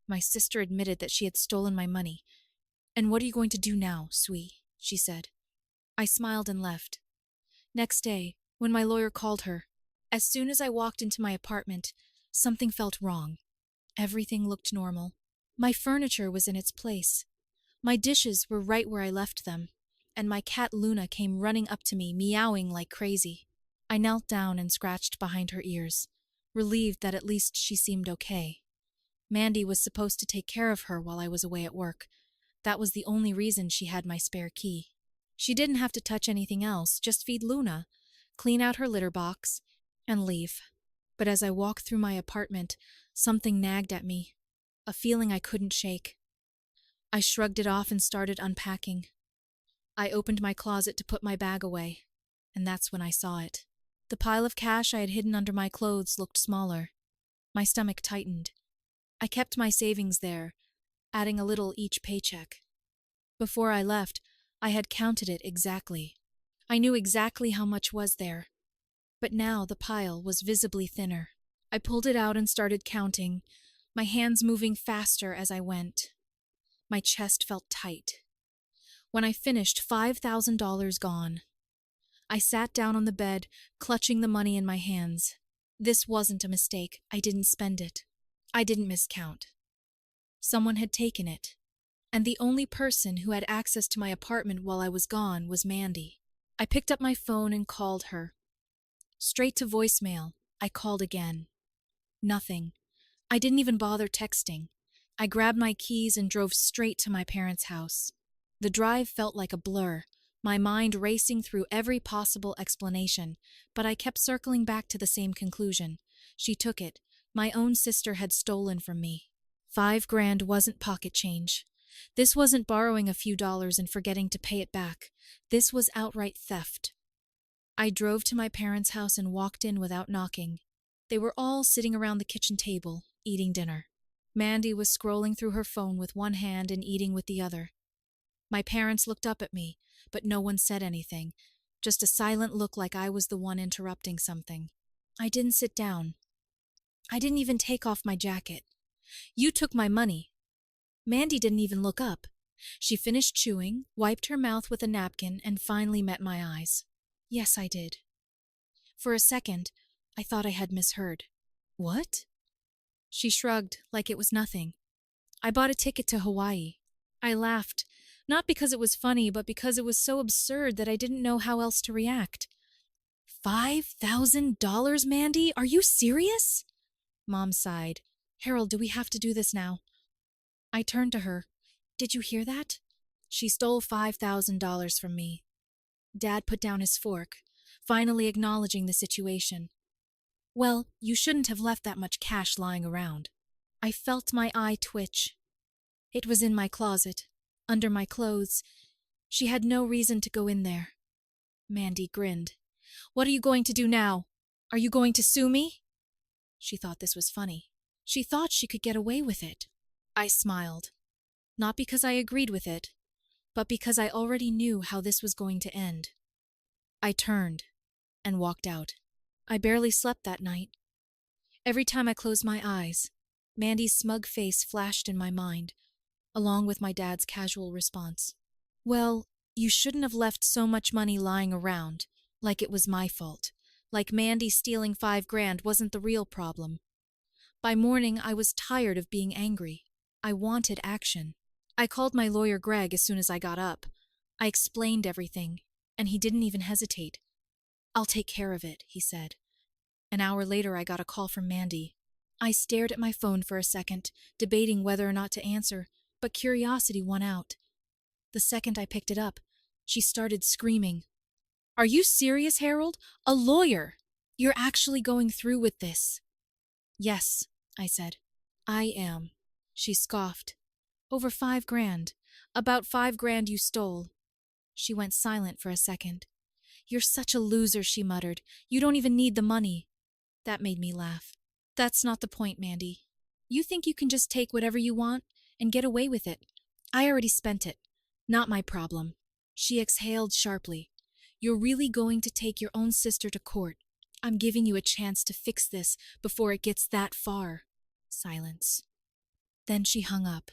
My sister admitted that she had stolen my money. And what are you going to do now, Sui? She said. I smiled and left. Next day, when my lawyer called her, as soon as I walked into my apartment, something felt wrong. Everything looked normal. My furniture was in its place. My dishes were right where I left them, and my cat Luna came running up to me, meowing like crazy. I knelt down and scratched behind her ears, relieved that at least she seemed okay. Mandy was supposed to take care of her while I was away at work. That was the only reason she had my spare key. She didn't have to touch anything else, just feed Luna, clean out her litter box, and leave. But as I walked through my apartment, something nagged at me, a feeling I couldn't shake. I shrugged it off and started unpacking. I opened my closet to put my bag away, and that's when I saw it. The pile of cash I had hidden under my clothes looked smaller. My stomach tightened. I kept my savings there, adding a little each paycheck. Before I left, I had counted it exactly. I knew exactly how much was there. But now the pile was visibly thinner. I pulled it out and started counting, my hands moving faster as I went. My chest felt tight. When I finished, $5,000 gone. I sat down on the bed, clutching the money in my hands. This wasn't a mistake. I didn't spend it. I didn't miscount. Someone had taken it, and the only person who had access to my apartment while I was gone was Mandy. I picked up my phone and called her. Straight to voicemail, I called again. Nothing. I didn't even bother texting. I grabbed my keys and drove straight to my parents' house. The drive felt like a blur, my mind racing through every possible explanation, but I kept circling back to the same conclusion. She took it. My own sister had stolen from me. $5,000 wasn't pocket change. This wasn't borrowing a few dollars and forgetting to pay it back. This was outright theft. I drove to my parents' house and walked in without knocking. They were all sitting around the kitchen table, eating dinner. Mandy was scrolling through her phone with one hand and eating with the other. My parents looked up at me, but no one said anything, just a silent look like I was the one interrupting something. I didn't sit down. I didn't even take off my jacket. You took my money. Mandy didn't even look up. She finished chewing, wiped her mouth with a napkin, and finally met my eyes. Yes, I did. For a second, I thought I had misheard. What? She shrugged like it was nothing. I bought a ticket to Hawaii. I laughed, not because it was funny, but because it was so absurd that I didn't know how else to react. $5,000, Mandy? Are you serious? Mom sighed. Harold, do we have to do this now? I turned to her. Did you hear that? She stole $5,000 from me. Dad put down his fork, finally acknowledging the situation. Well, you shouldn't have left that much cash lying around. I felt my eye twitch. It was in my closet, under my clothes. She had no reason to go in there. Mandy grinned. What are you going to do now? Are you going to sue me? She thought this was funny. She thought she could get away with it. I smiled. Not because I agreed with it, but because I already knew how this was going to end. I turned and walked out. I barely slept that night. Every time I closed my eyes, Mandy's smug face flashed in my mind, along with my dad's casual response. Well, you shouldn't have left so much money lying around, like it was my fault, like Mandy stealing $5,000 wasn't the real problem. By morning, I was tired of being angry. I wanted action. I called my lawyer Greg as soon as I got up. I explained everything, and he didn't even hesitate. I'll take care of it, he said. An hour later, I got a call from Mandy. I stared at my phone for a second, debating whether or not to answer, but curiosity won out. The second I picked it up, she started screaming. Are you serious, Harold? A lawyer! You're actually going through with this? Yes, I said. I am. She scoffed. Over $5,000. About $5,000 you stole. She went silent for a second. You're such a loser, she muttered. You don't even need the money. That made me laugh. That's not the point, Mandy. You think you can just take whatever you want and get away with it. I already spent it. Not my problem. She exhaled sharply. You're really going to take your own sister to court. I'm giving you a chance to fix this before it gets that far. Silence. Then she hung up.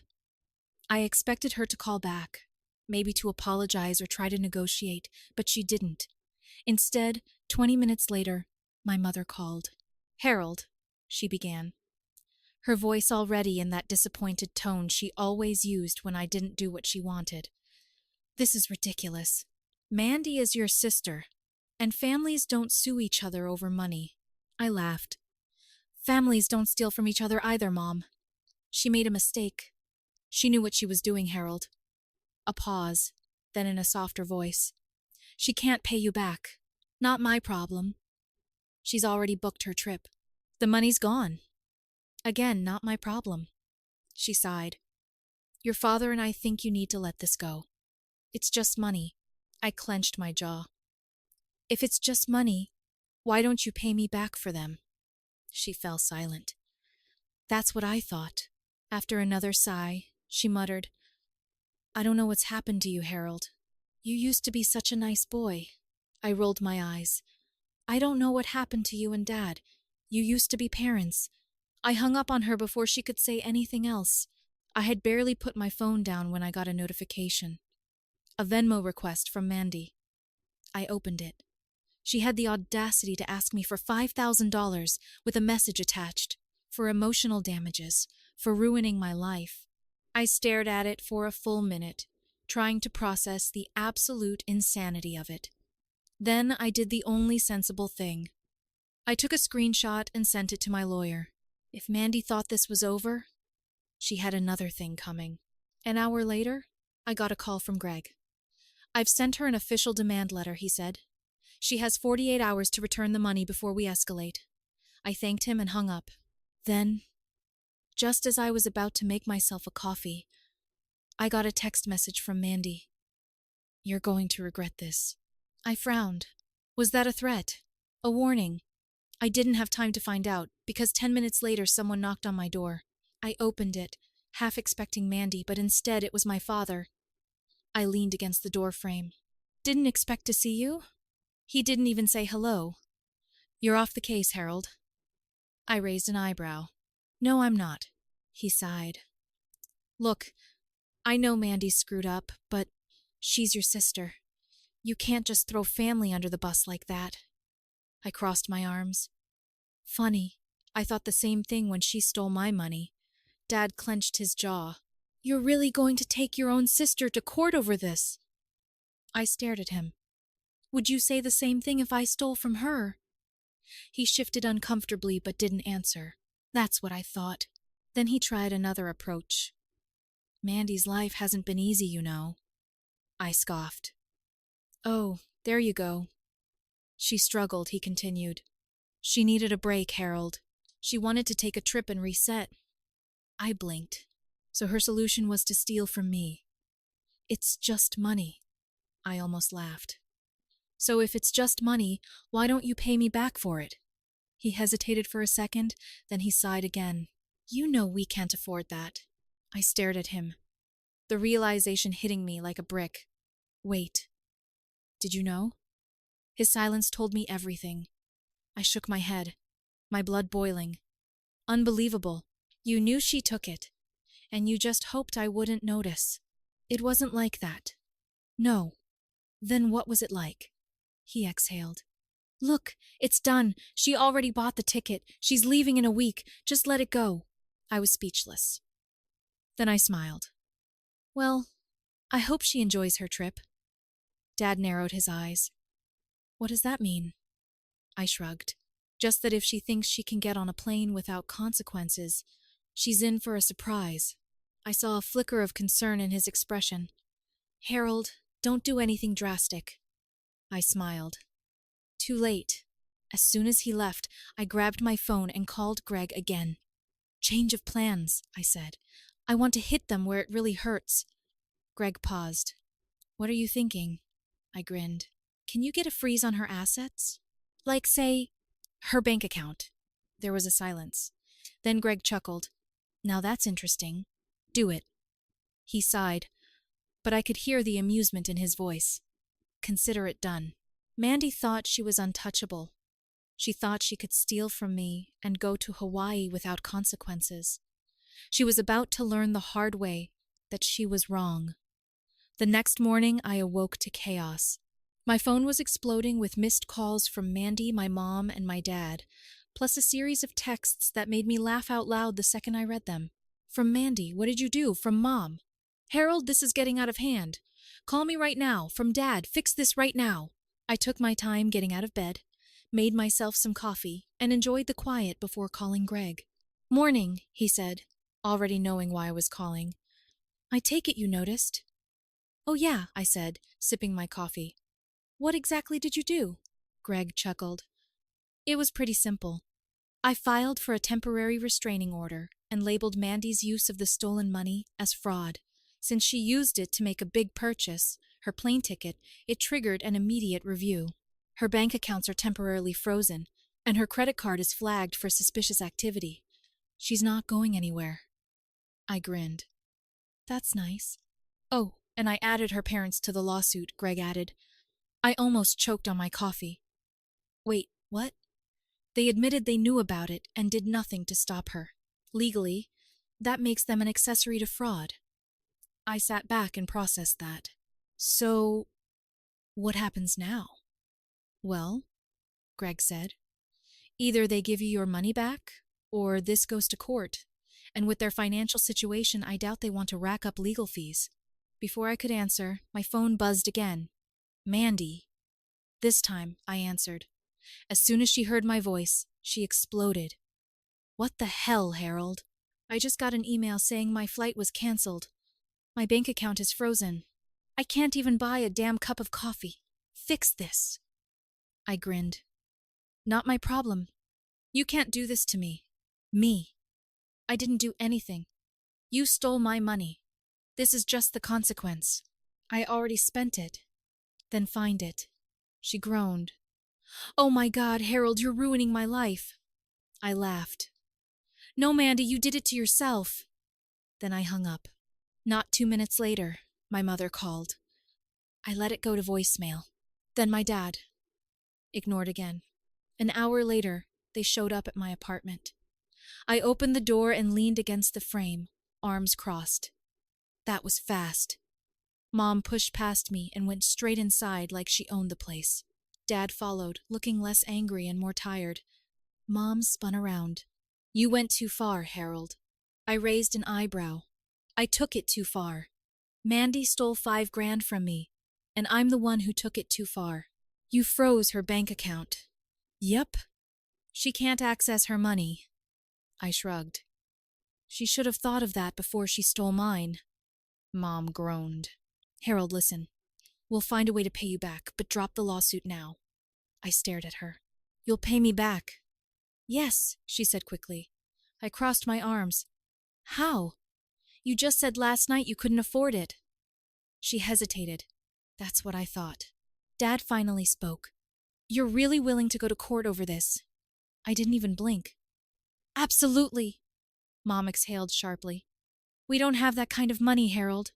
I expected her to call back, maybe to apologize or try to negotiate, but she didn't. Instead, 20 minutes later, my mother called. "Harold," she began, her voice already in that disappointed tone she always used when I didn't do what she wanted. "This is ridiculous. Mandy is your sister, and families don't sue each other over money." I laughed. "Families don't steal from each other either, Mom." She made a mistake. She knew what she was doing, Harold. A pause, then in a softer voice. "She can't pay you back. Not my problem. She's already booked her trip. The money's gone. Again, not my problem." She sighed. "Your father and I think you need to let this go. It's just money." I clenched my jaw. "If it's just money, why don't you pay me back for them?" She fell silent. "That's what I thought." After another sigh, she muttered, "I don't know what's happened to you, Harold. You used to be such a nice boy." I rolled my eyes. "I don't know what happened to you and Dad. You used to be parents." I hung up on her before she could say anything else. I had barely put my phone down when I got a notification. A Venmo request from Mandy. I opened it. She had the audacity to ask me for $5,000 with a message attached, for emotional damages, for ruining my life. I stared at it for a full minute, trying to process the absolute insanity of it. Then I did the only sensible thing. I took a screenshot and sent it to my lawyer. If Mandy thought this was over, she had another thing coming. An hour later, I got a call from Greg. "I've sent her an official demand letter," he said. "She has 48 hours to return the money before we escalate." I thanked him and hung up. Then, just as I was about to make myself a coffee, I got a text message from Mandy. "You're going to regret this." I frowned. Was that a threat? A warning? I didn't have time to find out, because 10 minutes later someone knocked on my door. I opened it, half expecting Mandy, but instead it was my father. I leaned against the door frame. "Didn't expect to see you?" He didn't even say hello. "You're off the case, Harold." I raised an eyebrow. "No, I'm not." He sighed. "Look, I know Mandy's screwed up, but she's your sister. You can't just throw family under the bus like that." I crossed my arms. "Funny, I thought the same thing when she stole my money." Dad clenched his jaw. "You're really going to take your own sister to court over this?" I stared at him. "Would you say the same thing if I stole from her?" He shifted uncomfortably but didn't answer. "That's what I thought." Then he tried another approach. "Mandy's life hasn't been easy, you know." I scoffed. "Oh, there you go." She struggled, he continued. "She needed a break, Harold. She wanted to take a trip and reset." I blinked. So her solution was to steal from me. "It's just money." I almost laughed. "So if it's just money, why don't you pay me back for it?" He hesitated for a second, then he sighed again. "You know we can't afford that." I stared at him, the realization hitting me like a brick. "Wait. Did you know?" His silence told me everything. I shook my head, my blood boiling. "Unbelievable. You knew she took it, and you just hoped I wouldn't notice." "It wasn't like that." "No. Then what was it like?" He exhaled. "Look, it's done. She already bought the ticket. She's leaving in a week. Just let it go." I was speechless. Then I smiled. "Well, I hope she enjoys her trip." Dad narrowed his eyes. "What does that mean?" I shrugged. "Just that if she thinks she can get on a plane without consequences, she's in for a surprise." I saw a flicker of concern in his expression. "Harold, don't do anything drastic." I smiled. Too late. As soon as he left, I grabbed my phone and called Greg again. "Change of plans," I said. "I want to hit them where it really hurts." Greg paused. "What are you thinking?" I grinned. "Can you get a freeze on her assets? Like, say, her bank account." There was a silence. Then Greg chuckled. "Now that's interesting. Do it." He sighed, but I could hear the amusement in his voice. "Consider it done." Mandy thought she was untouchable. She thought she could steal from me and go to Hawaii without consequences. She was about to learn the hard way that she was wrong. The next morning, I awoke to chaos. My phone was exploding with missed calls from Mandy, my mom, and my dad, plus a series of texts that made me laugh out loud the second I read them. From Mandy, "What did you do?" From Mom, "Harold, this is getting out of hand. Call me right now." From Dad, "Fix this right now." I took my time getting out of bed, made myself some coffee, and enjoyed the quiet before calling Greg. "Morning," he said, already knowing why I was calling. "I take it you noticed." "Oh yeah," I said, sipping my coffee. "What exactly did you do?" Greg chuckled. "It was pretty simple. I filed for a temporary restraining order and labeled Mandy's use of the stolen money as fraud. Since she used it to make a big purchase, her plane ticket, it triggered an immediate review. Her bank accounts are temporarily frozen, and her credit card is flagged for suspicious activity. She's not going anywhere." I grinned. "That's nice." "Oh, and I added her parents to the lawsuit," Greg added. I almost choked on my coffee. "Wait, what?" "They admitted they knew about it and did nothing to stop her. Legally, that makes them an accessory to fraud." I sat back and processed that. "So, what happens now?" "Well," Greg said, "either they give you your money back, or this goes to court. And with their financial situation, I doubt they want to rack up legal fees." Before I could answer, my phone buzzed again. "Mandy." This time, I answered. As soon as she heard my voice, she exploded. "What the hell, Harold? I just got an email saying my flight was canceled. My bank account is frozen. I can't even buy a damn cup of coffee. Fix this." I grinned. "Not my problem. You can't do this to me. Me. I didn't do anything. You stole my money. This is just the consequence. I already spent it." "Then find it." She groaned. "Oh my God, Harold, you're ruining my life." I laughed. "No, Mandy, you did it to yourself." Then I hung up. Not 2 minutes later, my mother called. I let it go to voicemail. Then my dad. Ignored again. An hour later, they showed up at my apartment. I opened the door and leaned against the frame, arms crossed. That was fast. Mom pushed past me and went straight inside like she owned the place. Dad followed, looking less angry and more tired. Mom spun around. "You went too far, Harold." I raised an eyebrow. "I took it too far. Mandy stole $5,000 from me, and I'm the one who took it too far. You froze her bank account." "Yep." "She can't access her money." I shrugged. "She should have thought of that before she stole mine." Mom groaned. "Harold, listen. We'll find a way to pay you back, but drop the lawsuit now." I stared at her. "You'll pay me back?" "Yes," she said quickly. I crossed my arms. "How? You just said last night you couldn't afford it." She hesitated. That's what I thought. Dad finally spoke. "You're really willing to go to court over this?" I didn't even blink. "Absolutely," Mom exhaled sharply. "We don't have that kind of money, Harold."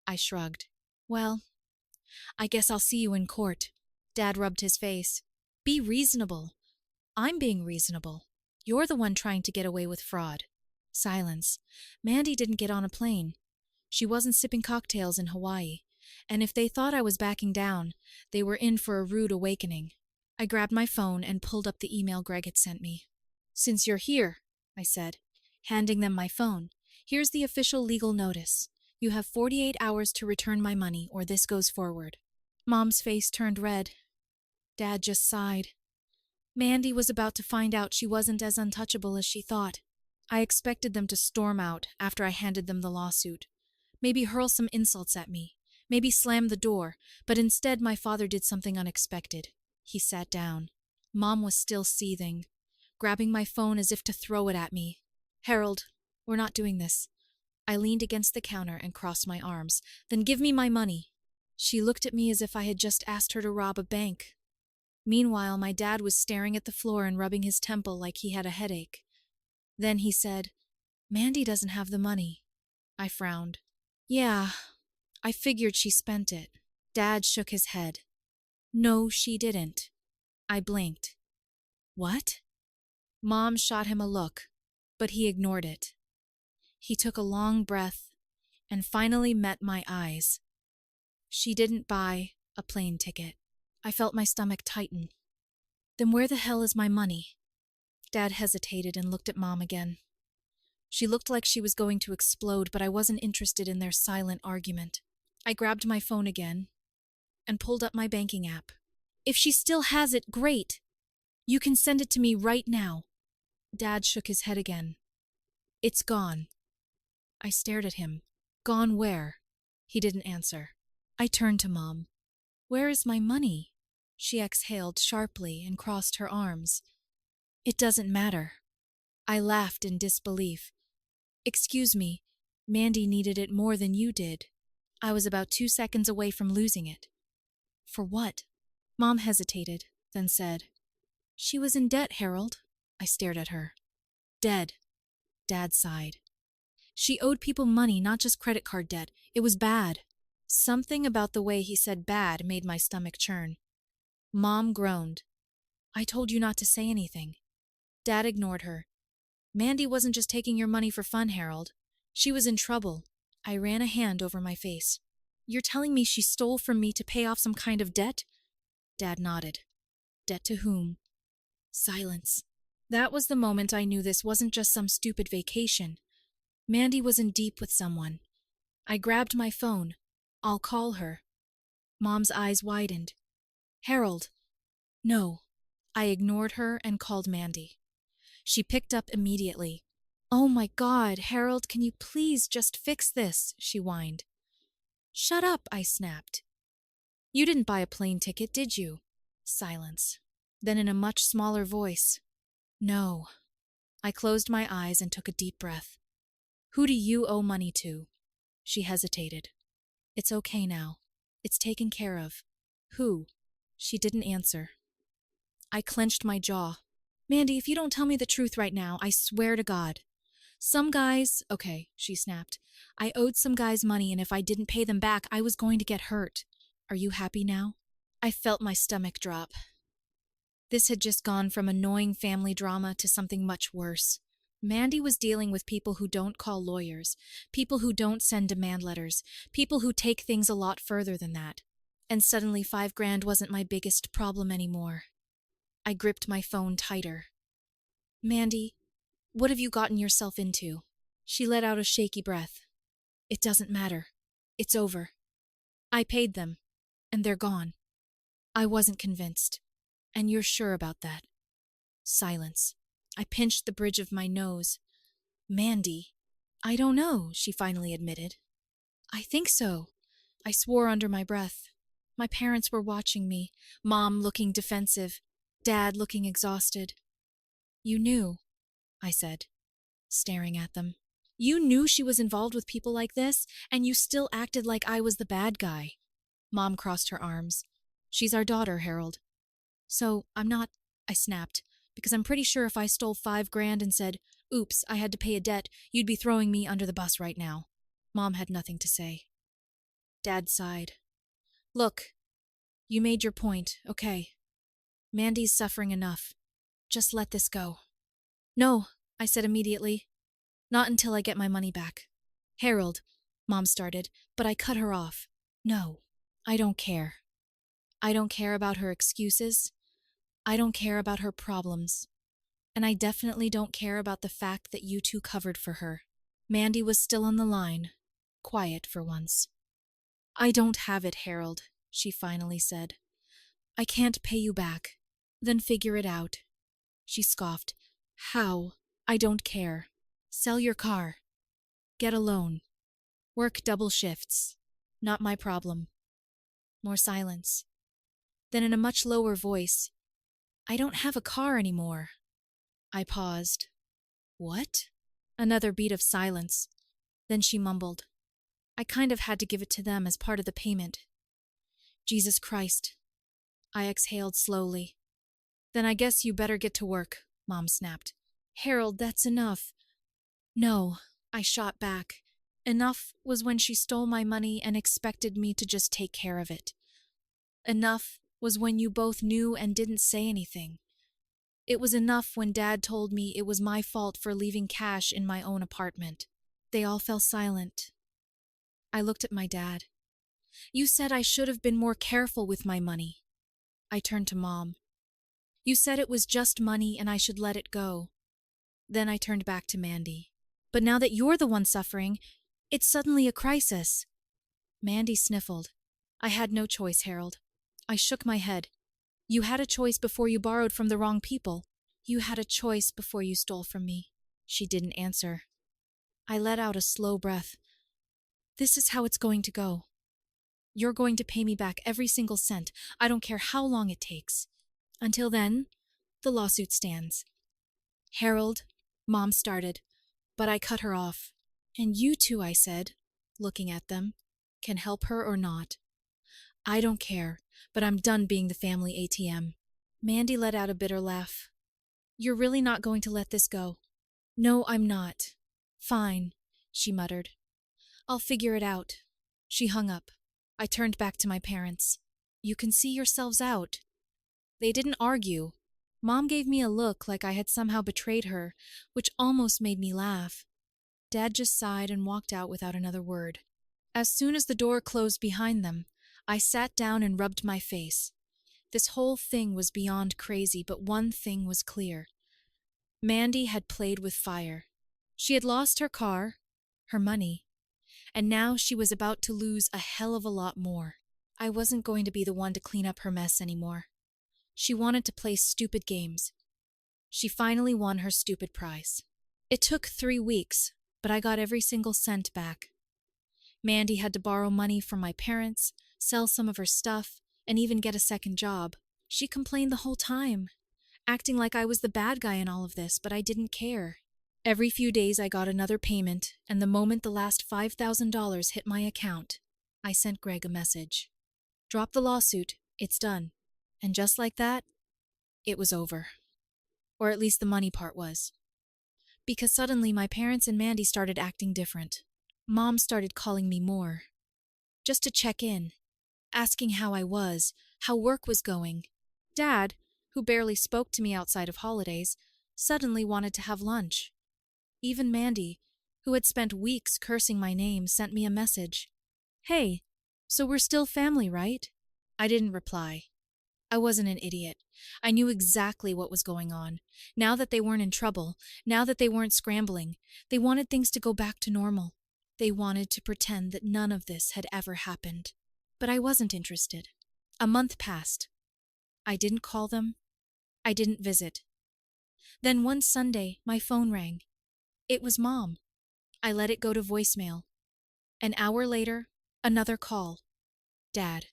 I shrugged. "Well, I guess I'll see you in court." Dad rubbed his face. "Be reasonable." "I'm being reasonable. You're the one trying to get away with fraud." Silence. Mandy didn't get on a plane. She wasn't sipping cocktails in Hawaii. And if they thought I was backing down, they were in for a rude awakening. I grabbed my phone and pulled up the email Greg had sent me. "Since you're here," I said, handing them my phone, "here's the official legal notice. You have 48 hours to return my money or this goes forward." Mom's face turned red. Dad just sighed. Mandy was about to find out she wasn't as untouchable as she thought. I expected them to storm out after I handed them the lawsuit. Maybe hurl some insults at me. Maybe slam the door. But instead my father did something unexpected. He sat down. Mom was still seething, grabbing my phone as if to throw it at me. "Harold, we're not doing this." I leaned against the counter and crossed my arms. "Then give me my money." She looked at me as if I had just asked her to rob a bank. Meanwhile, my dad was staring at the floor and rubbing his temple like he had a headache. Then he said, "Mandy doesn't have the money." I frowned. "Yeah, I figured she spent it." Dad shook his head. "No, she didn't." I blinked. "What?" Mom shot him a look, but he ignored it. He took a long breath and finally met my eyes. She didn't buy a plane ticket. I felt my stomach tighten. Then where the hell is my money? Dad hesitated and looked at Mom again. She looked like she was going to explode, but I wasn't interested in their silent argument. I grabbed my phone again and pulled up my banking app. If she still has it, great. You can send it to me right now. Dad shook his head again. It's gone. I stared at him. Gone where? He didn't answer. I turned to Mom. Where is my money? She exhaled sharply and crossed her arms. It doesn't matter. I laughed in disbelief. Excuse me, Mandy needed it more than you did. I was about 2 seconds away from losing it. For what? Mom hesitated, then said, She was in debt, Harold. I stared at her. Dead. Dad sighed. She owed people money, not just credit card debt. It was bad. Something about the way he said bad made my stomach churn. Mom groaned. I told you not to say anything. Dad ignored her. Mandy wasn't just taking your money for fun, Harold. She was in trouble. I ran a hand over my face. You're telling me she stole from me to pay off some kind of debt? Dad nodded. Debt to whom? Silence. That was the moment I knew this wasn't just some stupid vacation. Mandy was in deep with someone. I grabbed my phone. I'll call her. Mom's eyes widened. Harold. No. I ignored her and called Mandy. She picked up immediately. Oh my God, Harold, can you please just fix this? She whined. Shut up, I snapped. You didn't buy a plane ticket, did you? Silence. Then in a much smaller voice. No. I closed my eyes and took a deep breath. Who do you owe money to? She hesitated. It's okay now. It's taken care of. Who? She didn't answer. I clenched my jaw. Mandy, if you don't tell me the truth right now, I swear to God. Some guys... Okay, she snapped. I owed some guys money, and if I didn't pay them back, I was going to get hurt. Are you happy now? I felt my stomach drop. This had just gone from annoying family drama to something much worse. Mandy was dealing with people who don't call lawyers, people who don't send demand letters, people who take things a lot further than that. And suddenly $5,000 wasn't my biggest problem anymore. I gripped my phone tighter. Mandy, what have you gotten yourself into? She let out a shaky breath. It doesn't matter. It's over. I paid them, and they're gone. I wasn't convinced. And you're sure about that? Silence. I pinched the bridge of my nose. Mandy, I don't know, she finally admitted. I think so. I swore under my breath. My parents were watching me, Mom looking defensive, Dad looking exhausted. You knew, I said, staring at them. You knew she was involved with people like this, and you still acted like I was the bad guy. Mom crossed her arms. She's our daughter, Harold. So, I'm not, I snapped, because I'm pretty sure if I stole $5,000 and said, oops, I had to pay a debt, you'd be throwing me under the bus right now. Mom had nothing to say. Dad sighed. Look, you made your point, okay. Mandy's suffering enough. Just let this go. No, I said immediately. Not until I get my money back. Harold, Mom started, but I cut her off. No, I don't care. I don't care about her excuses. I don't care about her problems. And I definitely don't care about the fact that you two covered for her. Mandy was still on the line, quiet for once. I don't have it, Harold, she finally said. I can't pay you back. Then figure it out. She scoffed. How? I don't care. Sell your car. Get a loan. Work double shifts. Not my problem. More silence. Then in a much lower voice, I don't have a car anymore. I paused. What? Another beat of silence. Then she mumbled. I kind of had to give it to them as part of the payment. Jesus Christ. I exhaled slowly. Then I guess you better get to work, Mom snapped. Harold, that's enough. No, I shot back. Enough was when she stole my money and expected me to just take care of it. Enough was when you both knew and didn't say anything. It was enough when Dad told me it was my fault for leaving cash in my own apartment. They all fell silent. I looked at my dad. You said I should have been more careful with my money. I turned to Mom. You said it was just money and I should let it go. Then I turned back to Mandy. But now that you're the one suffering, it's suddenly a crisis. Mandy sniffled. I had no choice, Harold. I shook my head. You had a choice before you borrowed from the wrong people. You had a choice before you stole from me. She didn't answer. I let out a slow breath. This is how it's going to go. You're going to pay me back every single cent. I don't care how long it takes. Until then, the lawsuit stands. Harold, Mom started, but I cut her off. And you two, I said, looking at them, can help her or not. I don't care, but I'm done being the family ATM. Mandy let out a bitter laugh. You're really not going to let this go? No, I'm not. Fine, she muttered. I'll figure it out. She hung up. I turned back to my parents. You can see yourselves out. They didn't argue. Mom gave me a look like I had somehow betrayed her, which almost made me laugh. Dad just sighed and walked out without another word. As soon as the door closed behind them, I sat down and rubbed my face. This whole thing was beyond crazy, but one thing was clear. Mandy had played with fire. She had lost her car, her money, and now she was about to lose a hell of a lot more. I wasn't going to be the one to clean up her mess anymore. She wanted to play stupid games. She finally won her stupid prize. It took 3 weeks, but I got every single cent back. Mandy had to borrow money from my parents, sell some of her stuff, and even get a second job. She complained the whole time, acting like I was the bad guy in all of this, but I didn't care. Every few days I got another payment, and the moment the last $5,000 hit my account, I sent Greg a message. Drop the lawsuit, it's done. And just like that, it was over. Or at least the money part was. Because suddenly my parents and Mandy started acting different. Mom started calling me more. Just to check in, asking how I was, how work was going. Dad, who barely spoke to me outside of holidays, suddenly wanted to have lunch. Even Mandy, who had spent weeks cursing my name, sent me a message. Hey, so we're still family, right? I didn't reply. I wasn't an idiot. I knew exactly what was going on. Now that they weren't in trouble, now that they weren't scrambling, they wanted things to go back to normal. They wanted to pretend that none of this had ever happened. But I wasn't interested. A month passed. I didn't call them. I didn't visit. Then one Sunday, my phone rang. It was Mom. I let it go to voicemail. An hour later, another call. Dad.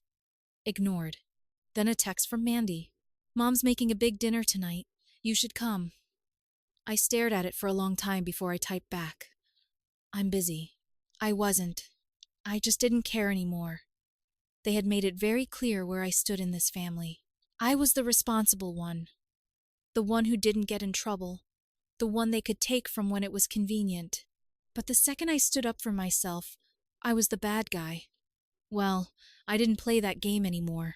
Ignored. Then a text from Mandy. Mom's making a big dinner tonight. You should come. I stared at it for a long time before I typed back. I'm busy. I wasn't. I just didn't care anymore. They had made it very clear where I stood in this family. I was the responsible one. The one who didn't get in trouble. The one they could take from when it was convenient. But the second I stood up for myself, I was the bad guy. Well, I didn't play that game anymore.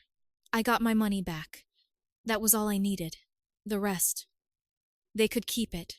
I got my money back. That was all I needed. The rest, they could keep it.